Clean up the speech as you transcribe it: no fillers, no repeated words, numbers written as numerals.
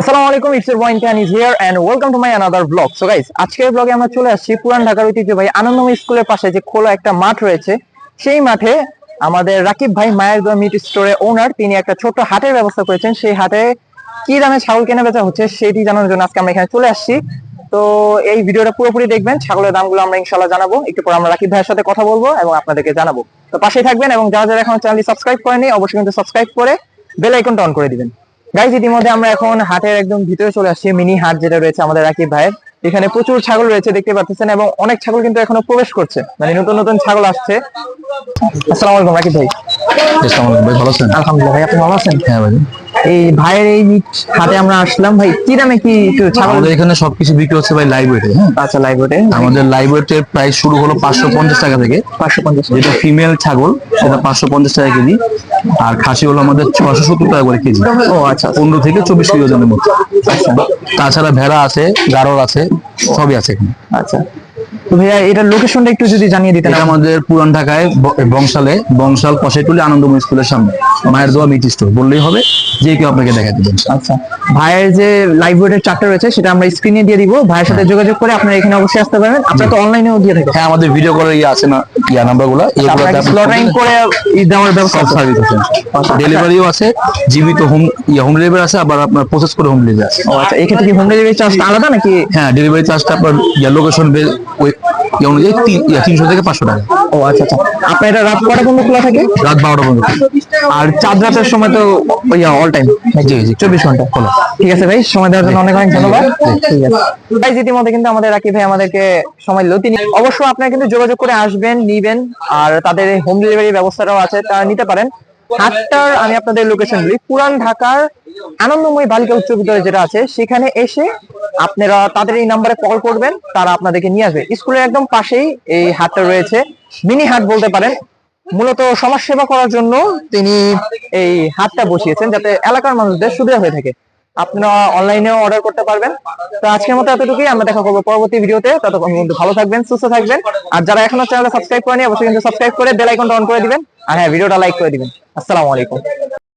আসসালামু আলাইকুম, it's your boy Imtiyan is here and welcome to my another blog. So guys, আজকের ব্লগে আমরা চলে আসছি পুরান ঢাকার ঐতিহ্যবাহী আনন্দময় স্কুলের পাশে যে খোলা একটা মাঠ রয়েছে, সেই মাঠে আমাদের রাকিব ভাই মায়ের দোয়া মিট স্টোরের ওনার, তিনি একটা ছোট্ট হাটের ব্যবস্থা করেছেন। সেই হাটে কি দামে ছাগল কেনা বেচা হচ্ছে সেটি জানানোর জন্য আজকে আমরা এখানে চলে আসছি। তো এই ভিডিওটা পুরোপুরি দেখবেন, ছাগলের দামগুলো আমরা ইনশাআল্লাহ জানাবো। একটু পর আমরা রাকিব ভাইয়ের সাথে কথা বলবো এবং আপনাদেরকে জানাবো। তো পাশেই থাকবেন এবং যারা যারা এখন চ্যানেলটি সাবস্ক্রাইব করেনি অবশ্যই কিন্তু সাবস্ক্রাইব করে বেল আইকনটা অন করে দিবেন। গাইজ, ইতিমধ্যে আমরা এখন হাটের একদম ভিতরে চলে আসছি, মিনি হাট যেটা রয়েছে আমাদের রাকিব ভাইয়ের। এখানে প্রচুর ছাগল রয়েছে দেখতে পাচ্ছেন, এবং অনেক ছাগল কিন্তু এখনো প্রবেশ করছে, মানে নতুন নতুন ছাগল আসছে। আসসালামু আলাইকুম রাকিব ভাই। ভাই ভালো আছেন? আলহামদুলিল্লাহ ভাই, আপনি ভালো আছেন? হ্যাঁ ভাই। এই ভাইয়ের এই হাটে আমরা আসলাম, ভাই কি দামে কি ছাগল? আমাদের এখানে সবকিছু বিক্রি হচ্ছে ভাই লাইভ ওয়েটে। আচ্ছা, লাইভ ওয়েটে। আমাদের লাইভ ওয়েটের প্রাইস শুরু হলো 550 টাকা থেকে। 550, যেটা ফিমেল ছাগল সেটা 550 টাকা কেজি, আর খাসি হলো আমাদের 670 টাকা করে কেজি। ও আচ্ছা, 15 থেকে 24 কেজি ওজনের মধ্যে। তাছাড়া ভেড়া আছে, গাড়ল আছে, সবই আছে এখানে। আচ্ছা, তো ভাইয়া এটার লোকেশনটা একটু যদি জানিয়ে দিতেন। এটা আমাদের পুরান ঢাকায় বংশাল কষাইটুলি আনন্দময় স্কুলের সামনে মায়ের দোয়া মিট স্টোর বললেই হবে, যে কেউ আপনাকে দেখা দিবেন। আচ্ছা, ভাইয়ের যে লাইভ ওয়েটের চার্টটা রয়েছে সেটা আমরা স্ক্রিনে দিয়ে দিব, ভাইয়ের সাথে যোগাযোগ করে আপনারা এখানে অবশ্যই আসতে পারবেন। আপনারা তো অনলাইনেও দিয়ে থাকেন? হ্যাঁ, আমাদের ভিডিও করে আছে না নাম্বারগুলো, স্লটারিং করে দেওয়ার ব্যবস্থা সার্ভিস আছে, ডেলিভারিও আছে, জীবিত হোম ডেলিভারি আছে, আবার আপনার প্রসেস করে হোম ডেলিভারি আছে। ও আচ্ছা, এই ক্ষেত্রে কি হোম ডেলিভারি চার্জটা আলাদা নাকি? হ্যাঁ, ডেলিভারি চার্জটা আপনার লোকেশন অনুযায়ী 300 থেকে 500 টাকা। ও আচ্ছা আচ্ছা, আপনার এটা রাত কটা পর্যন্ত খোলা থাকে? রাত 12টা পর্যন্ত। আর চাঁদ রাতের সময় তো অল টাইম? জি জি, 24 ঘন্টা খোলা। ঠিক আছে ভাই, সময় দেওয়ার জন্য অনেক অনেক ধন্যবাদ। ঠিক আছে ভাই, ইতিমধ্যে কিন্তু আমাদের রাকিব ভাই আমাদেরকে সময় দিল। তিনি অবশ্যই আপনারা কিন্তু যোগাযোগ করে আসবেন, নিবেন, আর তাদের হোম ডেলিভারি ব্যবস্থাটাও আছে, তারা নিতে পারেন। হাটটার আমি আপনাদের লোকেশন বলি, পুরান ঢাকার আনন্দময় বালিকা উচ্চ বিদ্যালয় যেটা আছে সেখানে এসে আপনারা তাদের এই নাম্বারে কল করবেন, তারা আপনাদেরকে নিয়ে আসবে। স্কুলের একদম পাশেই এই হাটটা রয়েছে, মিনি হাট বলতে পারেন। মূলত সমাজ সেবা করার জন্য তিনি এই হাটটা বসিয়েছেন, যাতে এলাকার মানুষদের সুবিধা হয়ে থাকে। আপনারা অনলাইনেও অর্ডার করতে পারবেন। তো আজকের মতো এতটুকুই, আমরা দেখা করবো পরবর্তী ভিডিওতে। ততক্ষণ কিন্তু ভালো থাকবেন, সুস্থ থাকবেন। আর যারা এখনো চ্যানেলটা সাবস্ক্রাইব করেনি অবশ্যই কিন্তু সাবস্ক্রাইব করে বেল আইকনটা অন করে দিবেন। আর হ্যাঁ, ভিডিওটা লাইক করে দিবেন। আসসালামু আলাইকুম।